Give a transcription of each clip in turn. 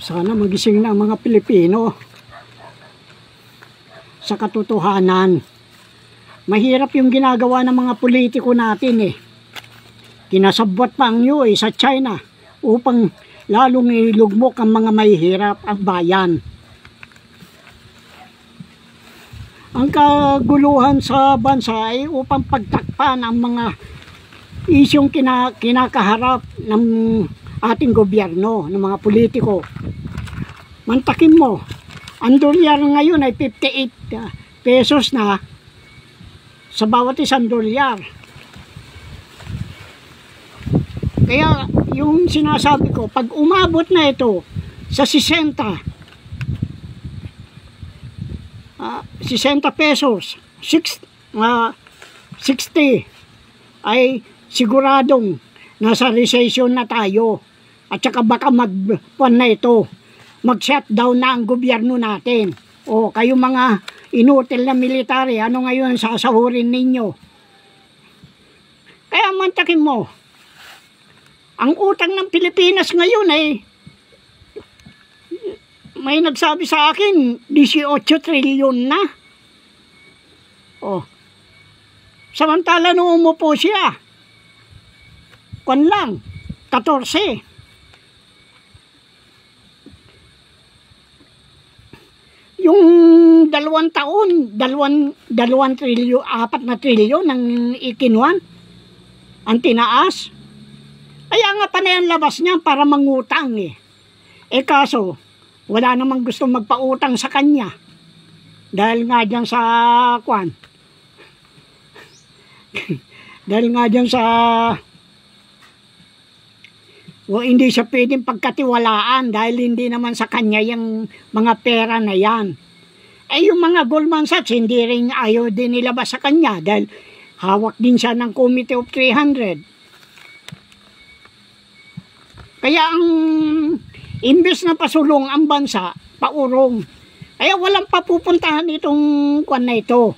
Sana magising na ang mga Pilipino sa katotohanan. Mahirap yung ginagawa ng mga politiko natin eh. Kinasabwat pa ang UAE sa China upang lalong ilugmok ang mga mahihirap ang bayan. Ang kaguluhan sa bansa ay upang pagtakpan ang mga isyong kinakaharap ng ating gobyerno, ng mga politiko. Mantakin mo, ang dolyar ngayon ay 58 pesos na sa bawat isang dolyar. Kaya yung sinasabi ko, pag umabot na ito sa 60 pesos, 60 ay siguradong nasa recession na tayo. At saka baka magpuan na ito, mag-shutdown na ang gobyerno natin. O kayo mga inutil na military, ano ngayon sasahurin ninyo? Kaya mantakin mo, ang utang ng Pilipinas ngayon ay may nagsabi sa akin 18 trilyon na. O, samantala nung umupo siya, kwan lang, 14. Yung 2 taon, 2 trilyon, 4 na trilyon ang ikinuan, ang tinaas. Kaya nga panayan labas niya para mangutang eh. Eh kaso, wala namang gusto magpautang sa kanya. Dahil nga dyan sa kwan. Dahil nga dyan sa hindi siya pwedeng pagkatiwalaan dahil hindi naman sa kanya yung mga pera na yan. Eh yung mga Goldman Sachs, hindi rin ayaw din nilabas sa kanya dahil hawak din siya ng Committee of 300. Kaya ang imbes na pasulong ang bansa, paurong. Kaya walang papupuntahan itong kwan na ito,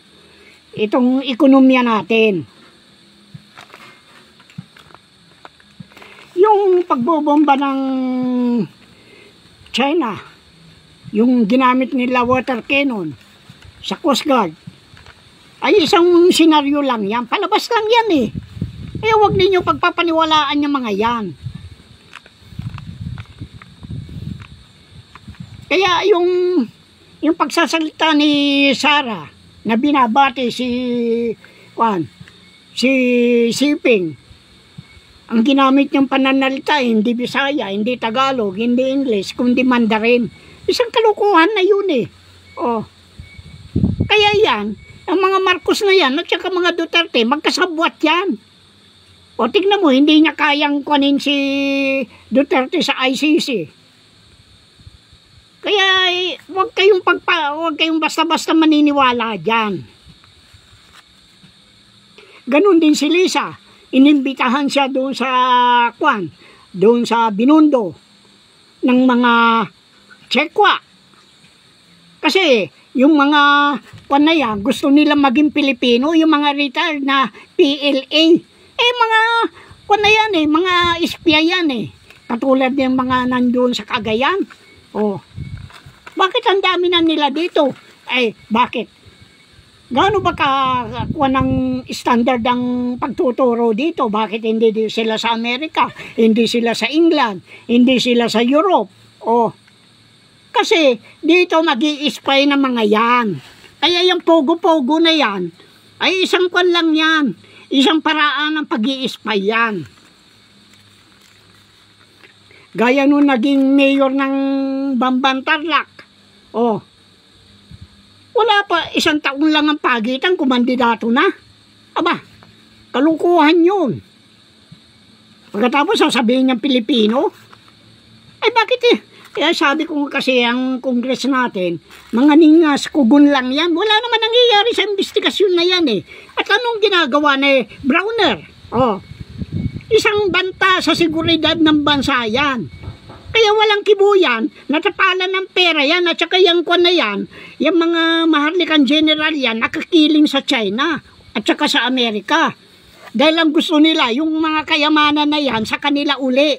itong ekonomiya natin. Yung pagbobomba ng China, yung ginamit nila water cannon sa Coast Guard, ay isang senaryo lang yan. Palabas lang yan eh. Kaya huwag ninyo pagpapaniwalaan yung mga yan. Kaya yung pagsasalita ni Sara na binabati si Siping, ang ginamit niyang pananalita hindi Bisaya, hindi Tagalog, hindi English, kundi Mandarin. Isang kalukuhan na yun eh. Oh. Kaya yan, ang mga Marcos na yan at saka mga Duterte, magkasabwat yan. O tignan mo, hindi niya kayang kunin si Duterte sa ICC. Kaya huwag kayong basta-basta maniniwala diyan. Ganun din si Lisa. Inimbitahan siya doon sa doon sa Binondo ng mga Tsekwa. Kasi yung mga na yan, gusto nila maging Pilipino, yung mga retired na PLA. Eh mga na yan eh, mga espya yan eh. Katulad ng mga nandoon sa Cagayan. Oh. Bakit ang dami na nila dito? Eh, bakit? Gaano ba kuha ng standard ang pagtuturo dito? Bakit hindi sila sa Amerika? Hindi sila sa England? Hindi sila sa Europe? Oh. Kasi dito mag-i-spy ng mga yan. Kaya yung pogo-pogo na yan, ay isang kwan lang yan. Isang paraan ng pag-i-spy yan. Gaya nung naging mayor ng Bamban Tarlac. Oh, wala pa, 1 taon lang ang pagitan, kumandidato na. Aba, kalukuhan yun. Pagkatapos sasabihin niyang Pilipino, ay bakit eh? Kaya sabi ko kasi ang Congress natin, mga ningas, kugun lang yan. Wala naman nangyayari sa investigasyon na yan eh. At anong ginagawa ni Browner? Oh, isang banta sa seguridad ng bansa yan. Kaya walang kibuyan, natapalan ng pera yan, at saka yung kwan na yan, yung mga maharlikang general yan, nakakiling sa China, at saka sa Amerika. Dahil ang gusto nila, yung mga kayamanan na yan, sa kanila uli.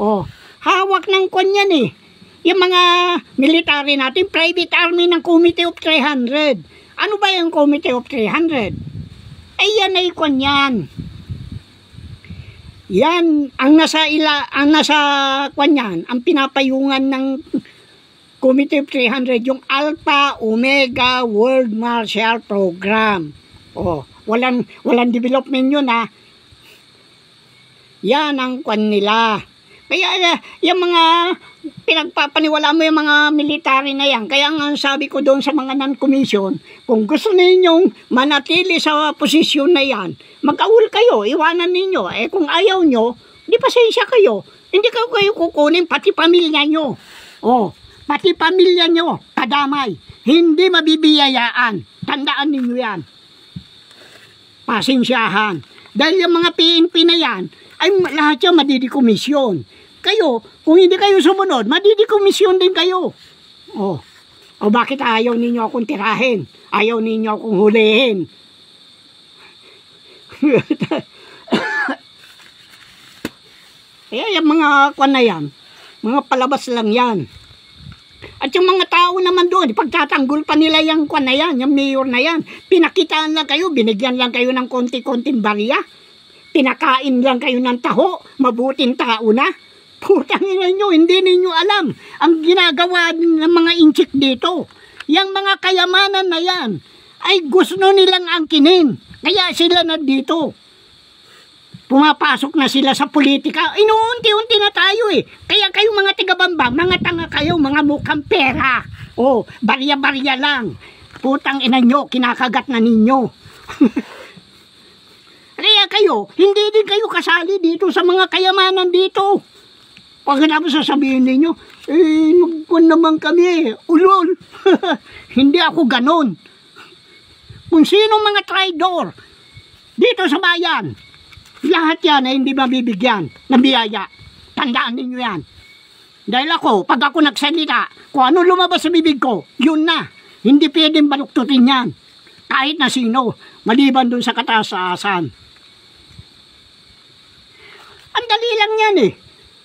Oh, hawak ng kwan yan eh. yung mga military natin, private army ng Committee of 300. Ano ba yung Committee of 300? Ay yan ay kwan yan. Yan, ang nasa kwan yan, ang pinapayungan ng Committee of 300, yung Alpha Omega World Marshall Program. Oh, walang development yun ha. Yan ang kwan nila. Kaya yung mga pinagpapaniwala mo yung mga military na yan. Kaya nga sabi ko doon sa mga non-commission, kung gusto ninyong manatili sa posisyon na yan, mag-awol kayo, iwanan ninyo. Eh kung ayaw nyo, di pasensya kayo. Hindi kayo kukunin, pati pamilya nyo. Oh, pati pamilya nyo, kadamay. Hindi mabibiyayaan. Tandaan ninyo yan. Pasensyahan. Dahil yung mga PNP na yan, ay lahat yan madidikomisyon. Kayo, kung hindi kayo sumunod, madidikomisyon din kayo. O bakit ayaw ninyo akong tirahin? Ayaw ninyo akong hulihin? Kaya yung mga kwan na yan, mga palabas lang yan. At yung mga tao naman doon, pagtatanggol pa nila yung kwan na yan, yung mayor na yan, pinakitaan lang kayo, binigyan lang kayo ng konti-konting barya, pinakain lang kayo ng taho, mabuting tao na. Putang ina nyo, hindi ninyo alam ang ginagawa ng mga inchik dito. Yang mga kayamanan na yan ay gusto nilang angkinin. Kaya sila na dito. Pumapasok na sila sa politika. Inuunti-unti na tayo eh. Kaya kayong mga tigabambang, mga tanga kayo, mga mukhang pera. Oh, barya-barya lang. Putang ina nyo, kinakagat na ninyo. Kaya kayo, hindi din kayo kasali dito sa mga kayamanan dito. Pagkatapos sasabihin ninyo, nagkuhan naman kami, ulol. Hindi ako ganon. Kung sino mga traidor dito sa bayan, lahat yan ay hindi mabibigyan ng biyaya. Tandaan ninyo yan. Dahil ako, pag ako nagsalita, kung ano lumabas sa bibig ko, yun na. Hindi pwedeng baluktutin yan. Kahit na sino, maliban dun sa kataasan. Ang dali lang yan eh.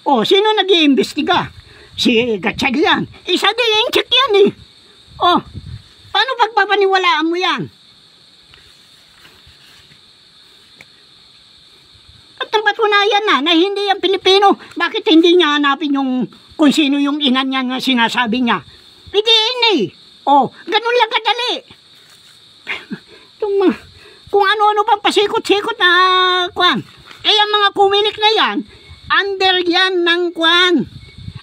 O, sino nag-iimbestiga? Si Gatchalian. Isa din yung check yan eh. O, paano pagpapaniwalaan mo yan? At ang patunayan na hindi yan Pilipino. Bakit hindi niya hanapin yung kung sino yung ina niya na sinasabi niya? DNA. O, ganun lang kadali. Kung ano-ano pang pasikot-sikot na kwan. Kaya mga kumilik na yan, under yan ng kwan.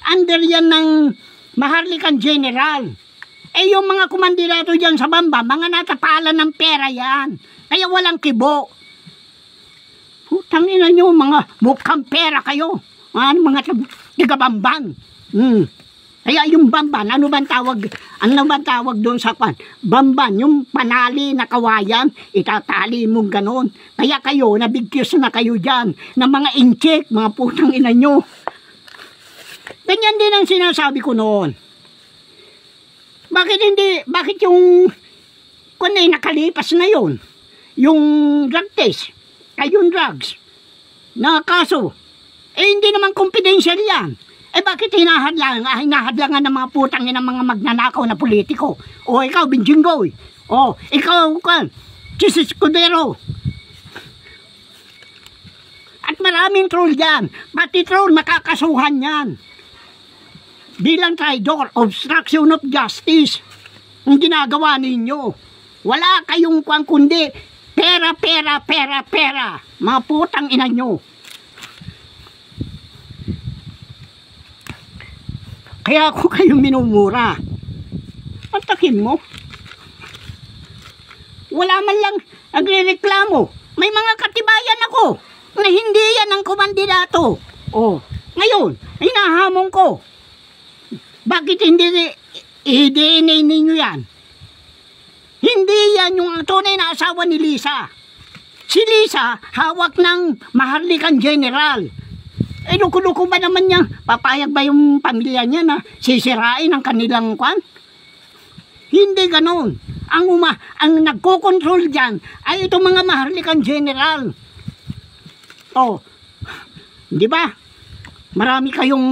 Under yan ng Maharlikan General. Eh yung mga kumandidato dyan sa Bamba, mga natapalan ng pera yan. Kaya walang kibo. Putang ina nyo, mga mukhang pera kayo. Mga tigabamban. Kaya yung bamban, ano bang tawag doon sa kwan? Bamban, yung panali na kawayan, itatali mong ganon. Kaya kayo, nabigkis na kayo dyan, ng mga inchik, mga putang ina nyo. Ganyan din ang sinasabi ko noon. Bakit yung kung nakalipas na yon, yung drug test, ay yung drugs, na kaso, hindi naman confidential yan. Bakit hinahadlangan ng mga putang ng mga magnanakaw na politiko? O ikaw, Binjinggoy. O ikaw, Jesus Cudero. At maraming troll yan. Pati troll, makakasuhan yan. Bilang traidor, obstruction of justice. Ang ginagawa ninyo. Wala kayong kundi pera. Mga putang ina nyo. Kaya ako kayo minumura. Atakin mo. Wala man lang nagre-reklamo. May mga katibayan ako na hindi yan ang kumandidato. Ngayon, hinahamon ko. Bakit hindi i-DNA ninyo yan? Hindi yan yung tunay na asawa ni Lisa. Si Lisa, hawak ng Maharlikan General. Luko-luko ba naman niya? Papayag ba yung pamilya niya na sisirain ang kanilang kwan? Hindi ganon. Ang nagko-control dyan ay itong mga Maharlikan General. Di ba? marami kayong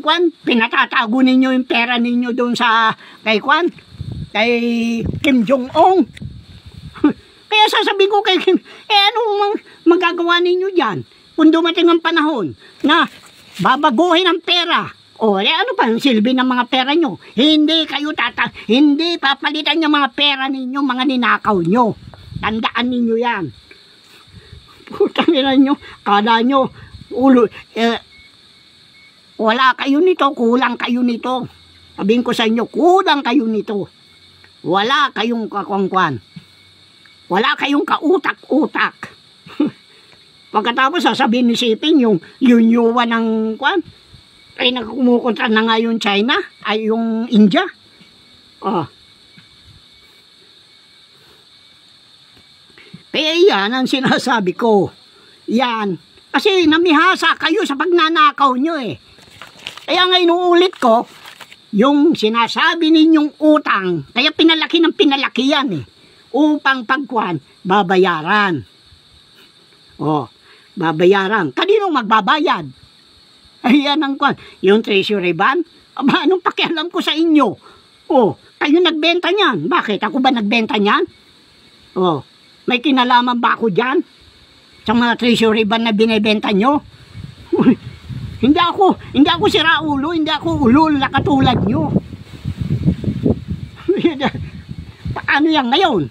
kwan, pinatatago ninyo yung pera ninyo doon sa kay kwan, kay Kim Jong-un. Kaya sasabihin ko kay Kim, ano magagawa ninyo dyan? Kung dumating ang panahon na babaguhin ang pera, ano pa ang silbi ng mga pera nyo? Hindi hindi papalitan yung mga pera ninyo, mga ninakaw nyo. Tandaan ninyo yan. Putang ina nyo, kala nyo, wala kayo nito, kulang kayo nito. Sabihin ko sa inyo, kulang kayo nito. Wala kayong kakongkwan. Wala kayong kautak-utak. Pagkatapos sasabihin ni Siping yung yunyuwa ng kwan, ay nagkumukontra na nga yung China, ay yung India. Kaya yan ang sinasabi ko. Yan. Kasi namihasa kayo sa pagnanakaw nyo eh. Kaya nga inuulit ko, yung sinasabi ninyong utang, kaya pinalaki ng pinalaki yan eh. Upang pagkuhan, babayaran. Babayaran. Kaninong magbabayad? Ayan ang kuhan. Yung treasury ban? Aba, anong pakialam ko sa inyo? Kayo nagbenta niyan. Bakit? Ako ba nagbenta niyan? May kinalaman ba ako dyan? Sa mga treasury ban na binibenta nyo? Hindi ako siraulo, hindi ako ulol na katulad nyo. Paano yan ngayon?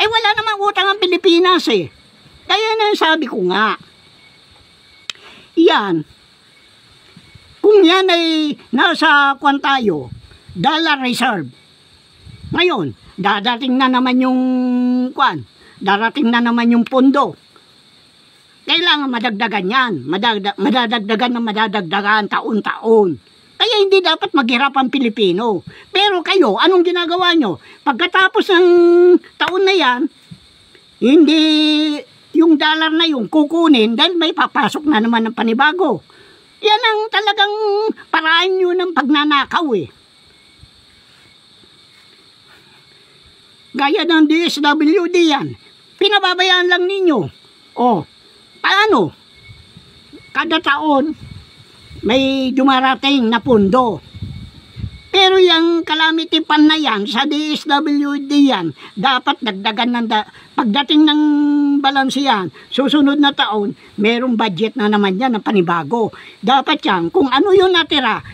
Wala namang utang ang Pilipinas eh. Kaya na sabi ko nga, yan, kung yan ay nasa kwan tayo, dollar reserve, ngayon, darating na naman yung kwan, darating na naman yung pondo. Kailangan madagdagan yan, madadagdagan taon-taon. Kaya hindi dapat maghirap ang Pilipino. Pero kayo, anong ginagawa nyo? Pagkatapos ng taon na yan, hindi yung dollar na yung kukunin dahil may papasok na naman ng panibago. Yan ang talagang paraan nyo ng pagnanakaw eh. Gaya ng DSWD yan, pinababayaan lang ninyo. Paano? Kada taon, may dumarating na pundo. Pero yung calamity fund na yan, sa DSWD yan, dapat dagdagan ng pagdating ng balance yan, susunod na taon, merong budget na naman yan ng panibago. Dapat yan, kung ano yung natira,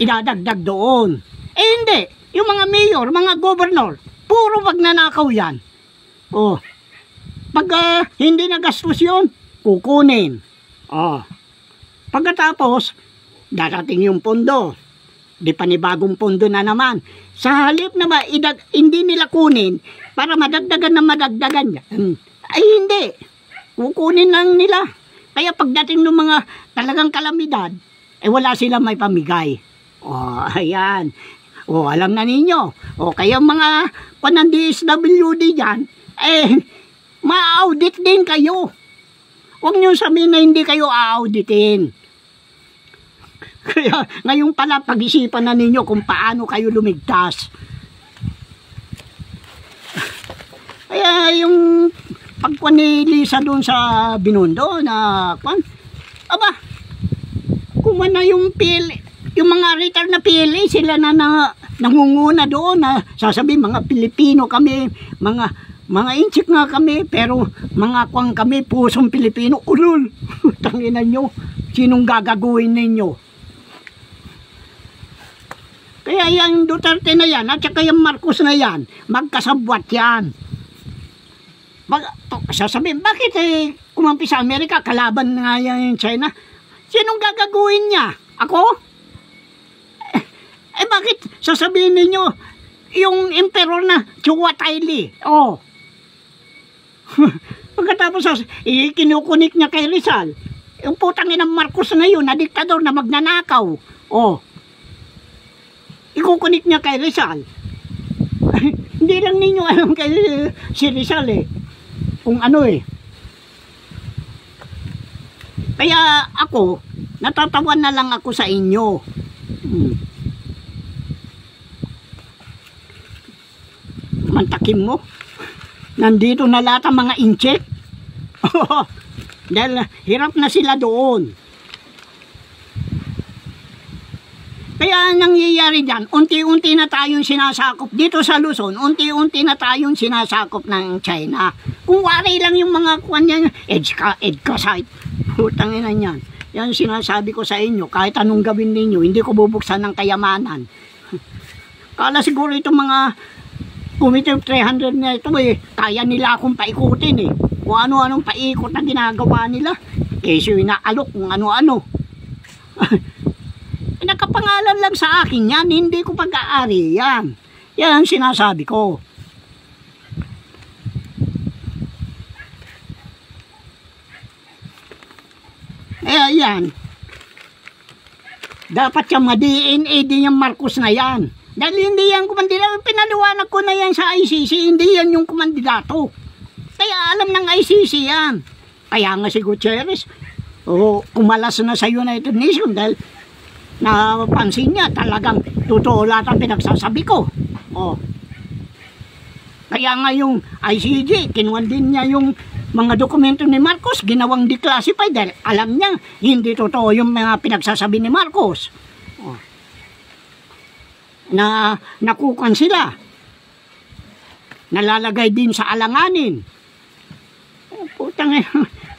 idadagdag doon. Hindi, yung mga mayor, mga governor, puro magnanakaw yan. Pag hindi nagastos yun, kukunin. Pagkatapos, darating yung pondo. Di panibagong pondo na naman. Sa halip na ba, hindi nila kunin para madagdagan na madagdagan yan. Ay hindi. Kukunin lang nila. Kaya pagdating ng mga talagang kalamidad, wala silang may pamigay. Ayan. Alam na ninyo. Kaya mga DSWD dyan, ma-audit din kayo. Huwag nyo sabihin na hindi kayo a-auditin. Kaya ngayon pala pag-isipan na ninyo kung paano kayo lumigtas. Kaya yung pagkuhan ni Lisa doon sa Binondo na kwan, kumana yung yung mga retired na PLA, sila na nangunguna doon na sasabihin mga Pilipino kami, mga inchik nga kami, pero mga kwang kami, pusong Pilipino, ulul. Tanginan nyo, sinong gagaguhin ninyo? Kaya yung Duterte na yan, at saka yung Marcos na yan, magkasabwat yan. Sasabihin, bakit kumampi sa Amerika, kalaban nga yan yung China? Sinong gagaguhin niya? Ako? Bakit sasabihin ninyo, yung emperor na Chuwataili, pagkatapos kinukunik niya kay Rizal, yung putang inang Marcos na yun, na diktador na magnanakaw, ikukunik niya kay Rizal. Hindi lang ninyo alam kay si Rizal kung ano Kaya ako, natatawan na lang ako sa inyo. Mantakin mo. Nandito na lahat ang mga incheck. Dahil hirap na sila doon. Kaya nangyayari dyan, unti-unti na tayong sinasakop. Dito sa Luzon, unti-unti na tayong sinasakop ng China. Kung wari lang yung mga kuwan yan, EDCA site. Putang ina niyan. Yan sinasabi ko sa inyo, kahit anong gawin ninyo, hindi ko bubuksan ng kayamanan. Kala siguro itong mga Committee of 300 na ito kaya nila akong paikutin Kung ano-anong paikot na ginagawa nila. Kesyo inaalok kung ano-ano. Nakapangalan lang sa akin yan, hindi ko pag-aari yan. Yan ang sinasabi ko. Yan. Dapat yung DNA din yung Marcos na yan. Dahil hindi yan kumandidato. Pinaliwanag ko na yan sa ICC, hindi yan yung kumandidato. Kaya alam ng ICC yan. Kaya nga si Gutierrez, kumalas na sa United Nations dahil napansin niya talagang totoo lahat ang pinagsasabi ko. Kaya nga yung ICJ, kinuwan din niya yung mga dokumento ni Marcos, ginawang declassified dahil alam niya hindi totoo yung mga pinagsasabi ni Marcos. Na nakukan sila. Nalalagay din sa alanganin. Putang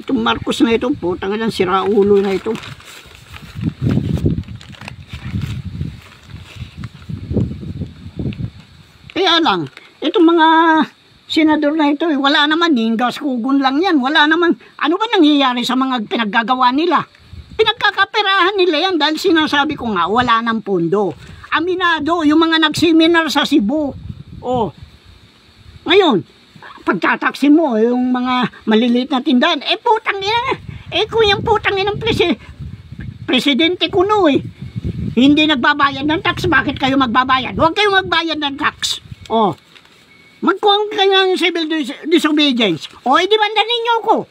itong Marcos na ito, putang ina, siraulo na ito. Kaya lang, itong mga senador na ito, wala naman, hinggas kugon lang yan. Wala naman, ano ba nangyayari sa mga pinaggagawa nila? Pinagkakaperahan nila yan dahil sinasabi ko nga, wala ng pondo. Aminado, yung mga nagseminar sa Cebu. Ngayon, pagtataksin mo, yung mga maliliit na tindahan, putang ina, kung yung putang ina ng presidente kuno hindi nagbabayad ng tax, bakit kayo magbabayad? Huwag kayong magbayad ng tax. Magkuhan kayo ng civil disobedience. Idemanda ninyo ko.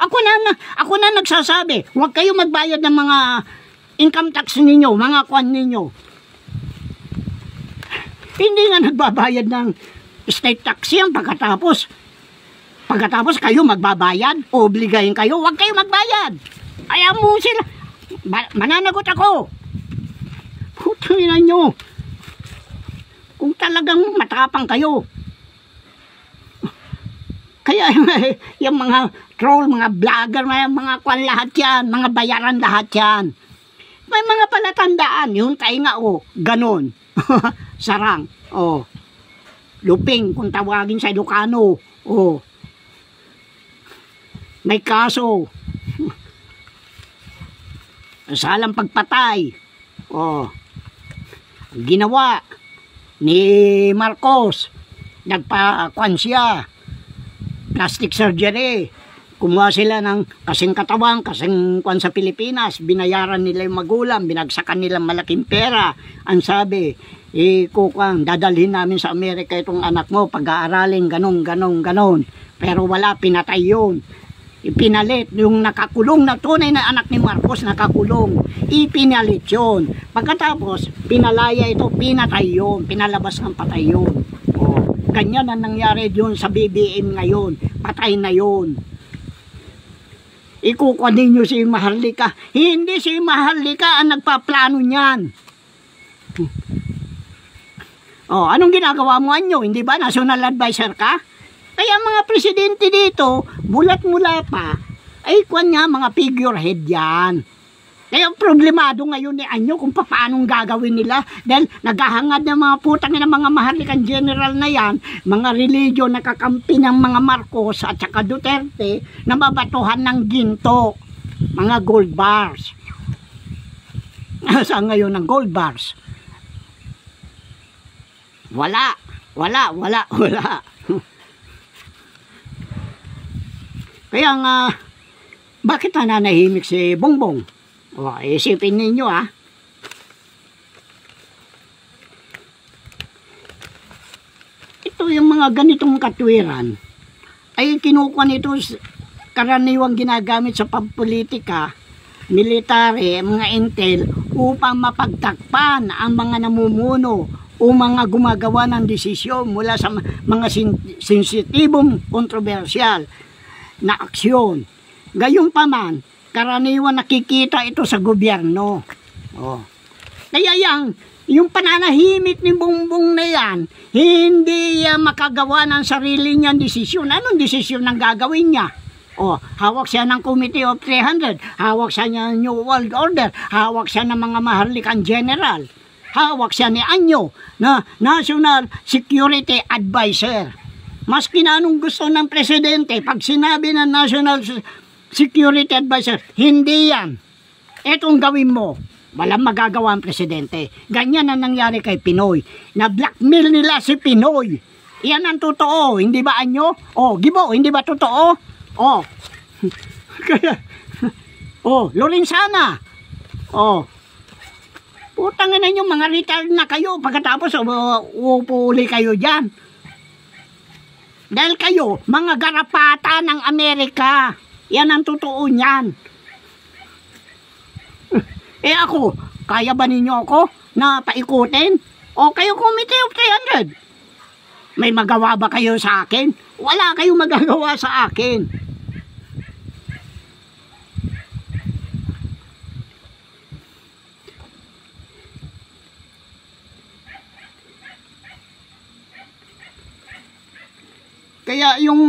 Ako na nagsasabi, huwag kayo magbayad ng mga income tax ninyo, mga kuhan ninyo. Hindi nga nagbabayad ng state tax yan pagkatapos kayo magbabayad, obligahin kayo, huwag kayo magbayad. Ayaw mo sila. Mananagot ako. Putangina nyo. Kung talagang matapang kayo. Kaya yung mga troll, mga vlogger, mga kwan lahat yan, mga bayaran lahat yan. May mga palatandaan, yung tainga ganon. Sarang, luping kung tawagin sa Ilocano, may kaso. Salang pagpatay. Ginawa ni Marcos. Nagpa-kwan siya. Plastic surgery. Kumuha sila ng kasing katawan, kasing kwan sa Pilipinas. Binayaran nila yung magulang. Binagsakan nila malaking pera. Ang sabi, dadalhin namin sa Amerika itong anak mo. Pag-aaralin, ganon. Pero wala, pinatay yun. Ipinalit yung nakakulong na tunay na anak ni Marcos, nakakulong. Ipinalit yun. Pagkatapos, pinalaya ito, pinatay yun. Pinalabas ng patay yun. Ganyan ang nangyari yun sa BBM ngayon. Patay na yun. Ikukuha ninyo si Maharlika. Hindi si Maharlika ang nagpaplano niyan. Anong ginagawa mo anyo? Hindi ba national advisor ka? Kaya mga presidente dito, mulat-mula pa, kwan nga mga figurehead yan. Kaya problemado ngayon ni Anyo kung paanong gagawin nila dahil naghahangad ng mga putang ng mga Maharlikan general na yan, mga religion na kakampi ng mga Marcos at saka Duterte na mabatuhan ng ginto, mga gold bars. Saan ngayon ang gold bars? Wala. Kaya nga, bakit nananahimik si Bongbong? Isipin ninyo Ito yung mga ganitong katwiran ay kinukuha nito karaniwang ginagamit sa pampolitika, military, mga intel upang mapagtakpan ang mga namumuno o mga gumagawa ng desisyon mula sa mga sensitibong kontrobersyal na aksyon. Gayunpaman, karaniwan nakikita ito sa gobyerno. Oh. Kaya yung pananahimik ni Bongbong na yan, hindi makagawa ng sarili niyang desisyon. Anong desisyon ang gagawin niya? Oh, hawak siya ng Committee of 300, hawak siya ng New World Order, hawak siya ng mga maharlikang general, hawak siya ni Anyo na National Security Advisor. Maski na anong gusto ng presidente, pag sinabi ng National Security Advisor, hindi yan. Etong gawin mo, walang magagawa ang presidente. Ganyan ang nangyari kay Pinoy. Na-blackmail nila si Pinoy. Yan ang totoo, hindi ba Anyo? Oh, Gibo, hindi ba totoo? Oh. Kaya Lorenzana. Oh. Putang ina niyo, mga retired na kayo, pagkatapos upuli kayo diyan. Dahil kayo, mga garapata ng Amerika. Yan ang totoo niyan. Ako, kaya ba ninyo ako na paikutin? O kayo Committee of 300? May magawa ba kayo sa akin? Wala kayong magagawa sa akin. Kaya yung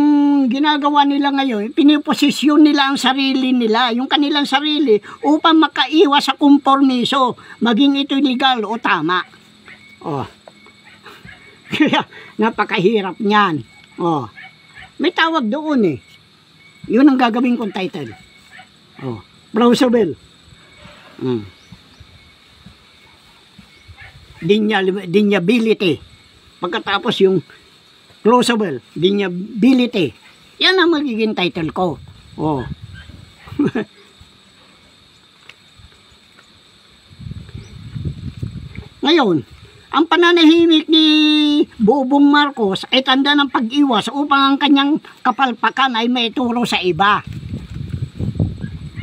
ginagawa nila ngayon, piniposisyon nila ang sarili nila, yung kanilang sarili, upang makaiwas sa kompormiso, maging ito legal o tama. Oh. Kaya napakahirap niyan. Oh. May tawag doon eh. Yun ang gagawin kong title. Oh. Plausible. Deniability. Pagkatapos yung plausible, deniability. Yan ang magiging title ko. Oh. Ngayon, ang pananahimik ni Bongbong Marcos ay tanda ng pag-iwas upang ang kanyang kapalpakan ay maituro sa iba.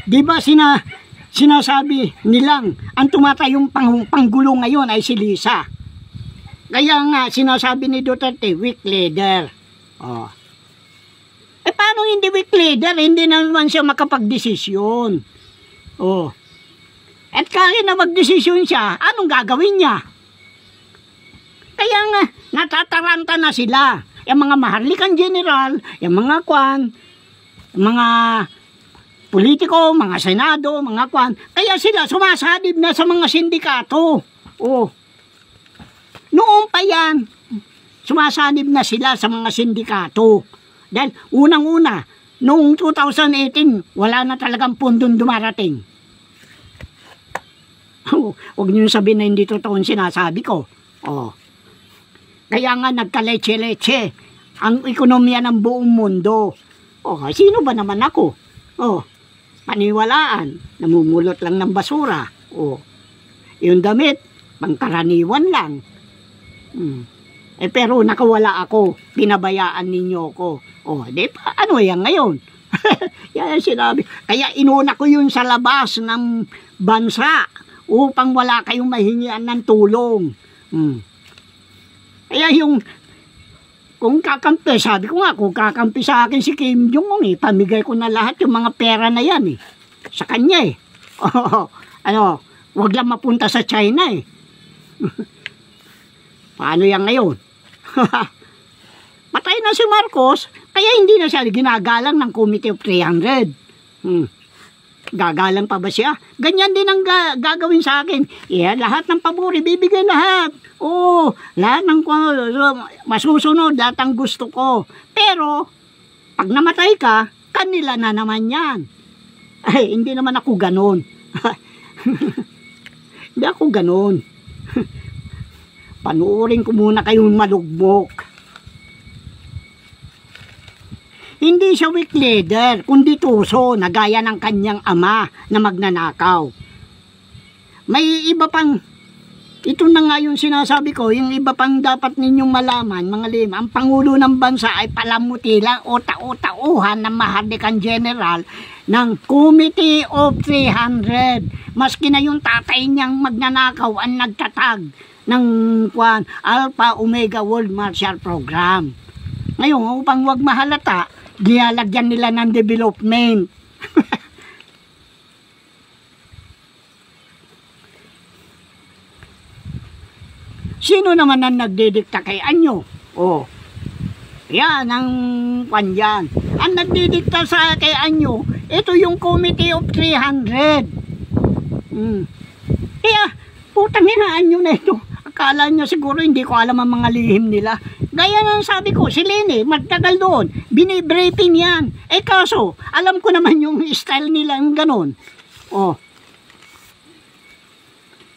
Di ba sinasabi nilang ang tumatayong panggulo ngayon ay si Lisa? Kaya nga, sinasabi ni Duterte, weak leader. Oh. Paano hindi weak leader? Hindi naman siya makapagdesisyon. Oh. At kahit na magdesisyon siya, anong gagawin niya? Kaya nga, natataranta na sila. Yung mga maharlikang general, yung mga mga politiko, mga senado, mga Kaya sila sumasadib na sa mga sindikato. Oh. Noon pa yan, sumasanib na sila sa mga sindikato. Dahil unang-una, noong 2018, wala na talagang pundong dumarating. Huwag niyo sabihin na hindi totoo ang sinasabi ko. Oh. Kaya nga nagkaleche-leche ang ekonomiya ng buong mundo. Oh, sino ba naman ako? Oh, paniwalaan, namumulot lang ng basura. Oh, yung damit, pangkaraniwan lang. Pero nakawala ako, pinabayaan ninyo ko. Oh, di pa, ano yan ngayon? Yan sinabi. Kaya inuna ko yun sa labas ng bansa upang wala kayong mahingian ng tulong. Kaya yung kung kakampi, sabi ko nga, kung kakampi sa akin si Kim Jong-un, pamigay ko na lahat yung mga pera na yan sa kanya wag lang mapunta sa China Paano yan ngayon? Patay na si Marcos, kaya hindi na siya ginagalang ng Committee of 300. Gagalang pa ba siya? Ganyan din ang gagawin sa akin. Lahat ng pabori, bibigay lahat. Lahat ng masusunod, lahat ang gusto ko. Pero, pag namatay ka, kanila na naman yan. Ay, hindi naman ako ganon. Hindi ako ganon. Panuorin ko muna kayong malugbok. Hindi siya weak leader, kundi tuso na gaya ng kanyang ama na magnanakaw. May iba pang, ito na nga yung sinasabi ko, yung iba pang dapat ninyong malaman, mga lima, ang Pangulo ng Bansa ay palamuti lang o tauhan ng maharlikang general ng Committee of 300. Maski na yung tatay niyang magnanakaw ang nagtatag ng Alpha Omega World Martial Program. Ngayon, upang wag mahalata, ginalagyan nila ng development. Sino naman ang nagdidikta kay Anyo? Oh, yan ang kwan yan. Ang nagdidikta sa kay Anyo, ito yung Committee of 300. Kaya, putang ina Anyo na ito. Akala niya siguro hindi ko alam ang mga lihim nila. Gaya na sabi ko, si Lene, magtagal doon. Binibriefing yan. Eh kaso, alam ko naman yung style nila yung ganon. Oh.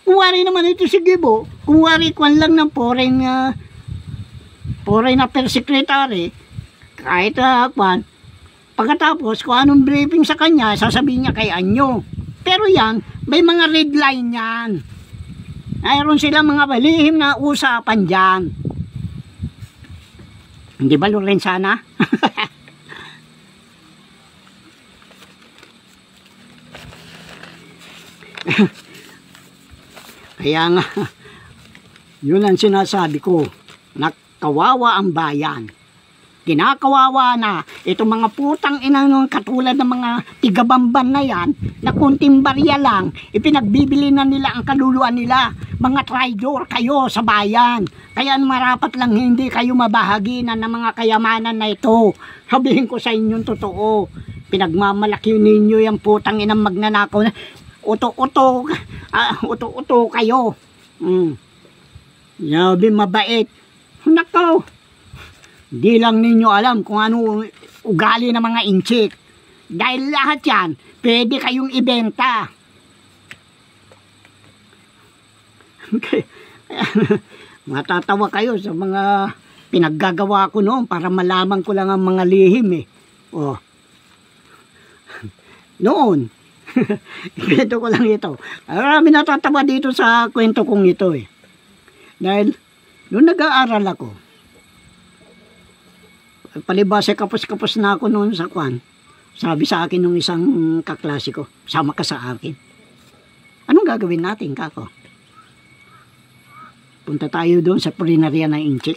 Kung wari naman ito si Gibo, kung wari kwan lang ng foreign affairs secretary, kahit kwan, pagkatapos kung anong briefing sa kanya, sasabihin niya kay Anyo. Pero yan, may mga red line yan. Mayroon sila mga balihim na usapan dyan. Hindi ba Lorenzana? Kaya nga, yun ang sinasabi ko, nakawawa ang bayan. Kinakawawa na itong mga putang ina ng katulad ng mga tigabamban na yan, na kunting barya lang, ipinagbibili na nila ang kaluluan nila. Mga traidor kayo sa bayan. Kaya marapat lang hindi kayo mabahagi na ng mga kayamanan na ito. Sabihin ko sa inyong totoo, pinagmamalaki ninyo yung putang inang magnanakaw na uto-uto kayo. Yabi mabait. Nakaw. Di lang ninyo alam kung ano ugali ng mga inchik. Dahil lahat yan, pwede kayong ibenta. Okay. Matatawa kayo sa mga pinaggagawa ko noon para malaman ko lang ang mga lihim eh. Oh. Noon. Kwento ko lang ito. Marami natatawa dito sa kwento kong ito eh. Dahil noon nag-aaral ako, palibasa kapos-kapos na ako noon sa kwan. Sabi sa akin nung isang kaklase ko, sama ka sa akin. Anong gagawin natin, kako? Punta tayo doon sa pulinarya ng Inchik.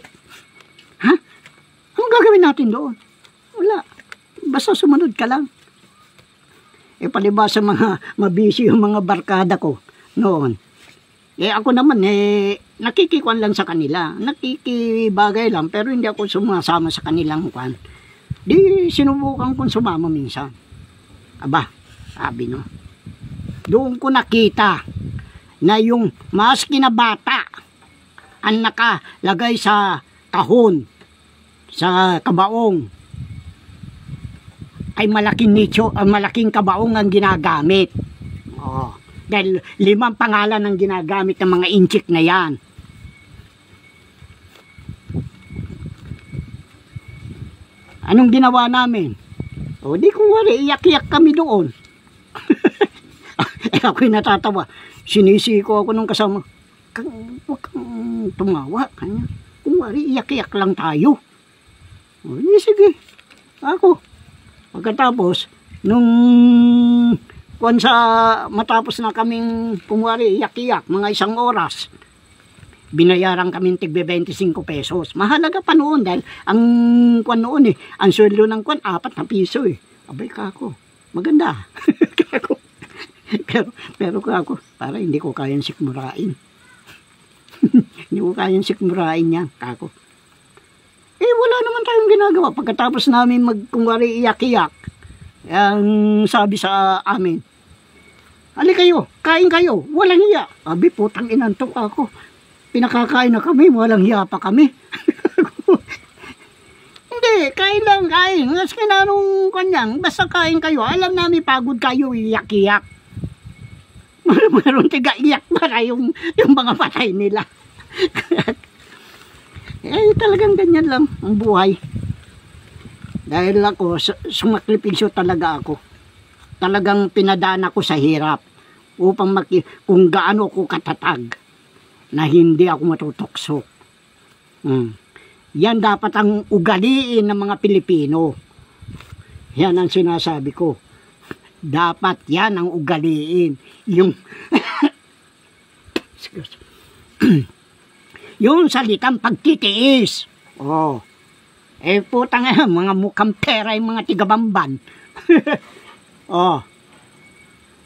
Ha? Anong gagawin natin doon? Wala. Basta sumunod ka lang. Eh palibasa mga mabisi yung mga barkada ko noon. Eh ako naman nakikikuan lang sa kanila. Nakikibagay lang pero hindi ako sumasama sa kanilang kwan. Di sinubukan kong sumama minsan. Aba, sabi no. Doon ko nakita na yung maski na bata ang nakalagay sa kahon, sa kabaong, ay malaking nicho, malaking kabaong ang ginagamit. Oh, dahil 5 pangalan ang ginagamit ng mga inchik na yan. Anong ginawa namin? O di kung wala, iyak-iyak kami doon. Eh ako'y natatawa. Sinisiko ako nung kasama. Huwag kang tumawa. Kung wala, iyak-iyak lang tayo. O di sige. Ako. Pagkatapos, nung kung sa matapos na kaming kumwari iyak-iyak, mga 1 oras, binayaran kaming tigbe 25 pesos. Mahalaga pa noon dahil ang kwan noon ang sweldo ng kwan 4 na piso eh. Abay kako, maganda. Kako. pero kako, para hindi ko kayang sikmurain. Hindi ko kayang sikmurain yan, kako. Eh, wala naman tayong ginagawa. Pagkatapos namin magkungwari iyak-iyak, ang sabi sa amin, ali kayo, kain kayo, walang hiya. Abi, putang inantok ako. Pinakakain na kami, walang hiya pa kami. Hindi, kain lang, kain. Maski na nung kanyang, basta kain kayo. Alam namin pagod kayo, iyak-iyak. Meron tiga-iyak para yung mga patay nila. Eh talagang ganyan lang ang buhay. Dahil ako, sumakripisyo talaga ako. Talagang pinadaan ako sa hirap upang kung gaano ako katatag na hindi ako matutokso. Yan dapat ang ugaliin ng mga Pilipino. Yan ang sinasabi ko. Dapat yan ang ugaliin. Yung yung salitang pagtitiis. Oh. Eh putang mga mukhang pera yung mga tigabamban. Oh.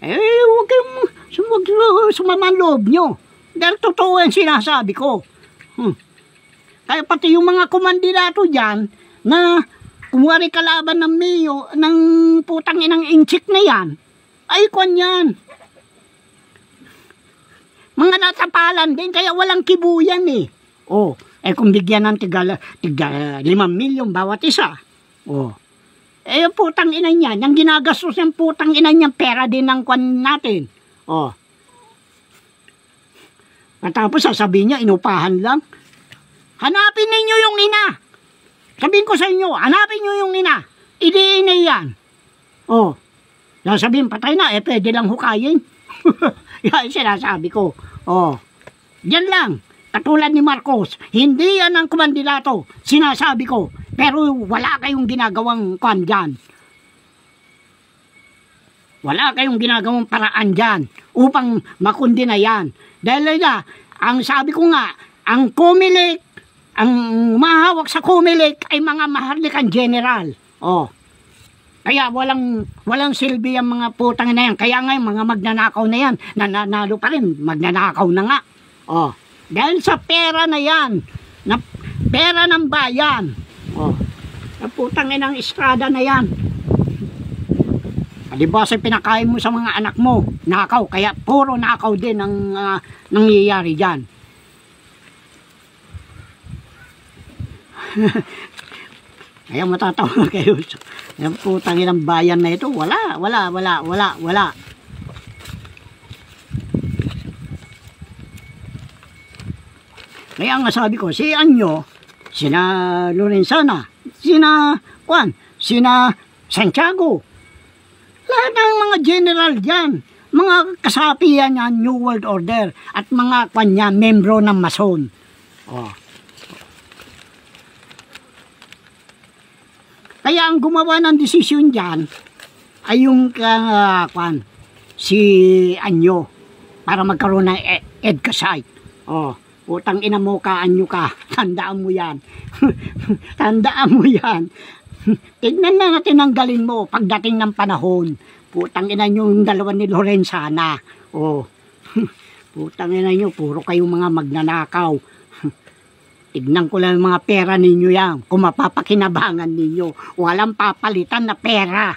Huwag kayong sumama ang loob nyo. Dahil totoo yung sinasabi ko. Kaya pati yung mga kumandidato dyan, na kumwari kalaban ng Mayo, ng putang inang inchik na yan, ay kwan yan. Mga natapalan din, kaya walang kibuyan eh. Oh, kung bigyan ng tiga 5 milyon bawat isa. Oh. Yung putang ina niyan, yung ginagastos ng putang ina niyan, pera din ng kwan natin. Oh. At tapos sasabihin niya, inupahan lang. Hanapin ninyo yung ina. Sabihin ko sa inyo, hanapin nyo yung ina. Idi-ina yan. Oh. Sasabihin, patay na, pwede lang hukayin. Yan sinasabi ko. Oh. Yan lang. Katulad ni Marcos, hindi yan ang kumandidato. Sinasabi ko. Pero wala kayong ginagawang kwan dyan. Wala kayong ginagawang paraan dyan upang makundi na yan. Dahil na, ang sabi ko nga, ang Comelec, ang mahawak sa Comelec ay mga maharlikang general. Oh. Kaya walang silbi ang mga putang na yan. Kaya nga yung mga magnanakaw na yan, nanalo pa rin, magnanakaw na nga. Oh. Dahil sa pera na yan, na pera ng bayan. Oh. Ang putang inang estrada na yan. Diba sa pinakain mo sa mga anak mo, nakaw, kaya puro nakaw din ang nangyayari dyan. Kaya matatawa kayo. Yung putang inang bayan na ito, wala. Kaya nga sabi ko, si Anyo, sina Lorenzana, sina Santiago, lahat ng mga general dyan, mga kasapian niya, New World Order, at mga kanya, membro ng Mason. Oh. Kaya ang gumawa ng desisyon dyan, ay yung si Anyo, para magkaroon ng EDCA site. Oh. Putang ina mo ka, Anyo ka. Tandaan mo yan. Tandaan mo yan. Tignan na natin ang galing mo pagdating ng panahon. Putang ina nyo yung dalawa ni Lorenzana. Oh. Putang ina nyo, puro kayong mga magnanakaw. Tignan ko lang yung mga pera ninyo yan. Kung mapapakinabangan ninyo. Walang papalitan na pera.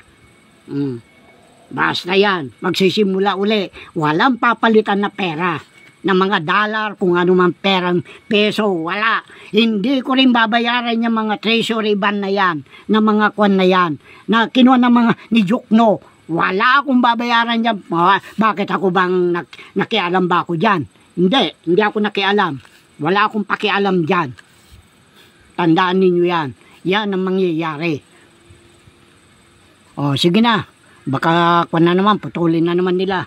Basta yan. Magsisimula uli. Walang papalitan na pera. Ng mga dollar, kung ano man perang peso, wala. Hindi ko rin babayaran yung mga treasury ban na yan, na mga kwan na yan, na kinuha ng mga ni Jukno. Wala akong babayaran yan. Bakit ako bang nakialam ba ako dyan? Hindi ako nakialam. Wala akong pakialam dyan. Tandaan ninyo yan. Yan ang mangyayari. O, sige na. Baka kwan na naman, putulin na naman nila.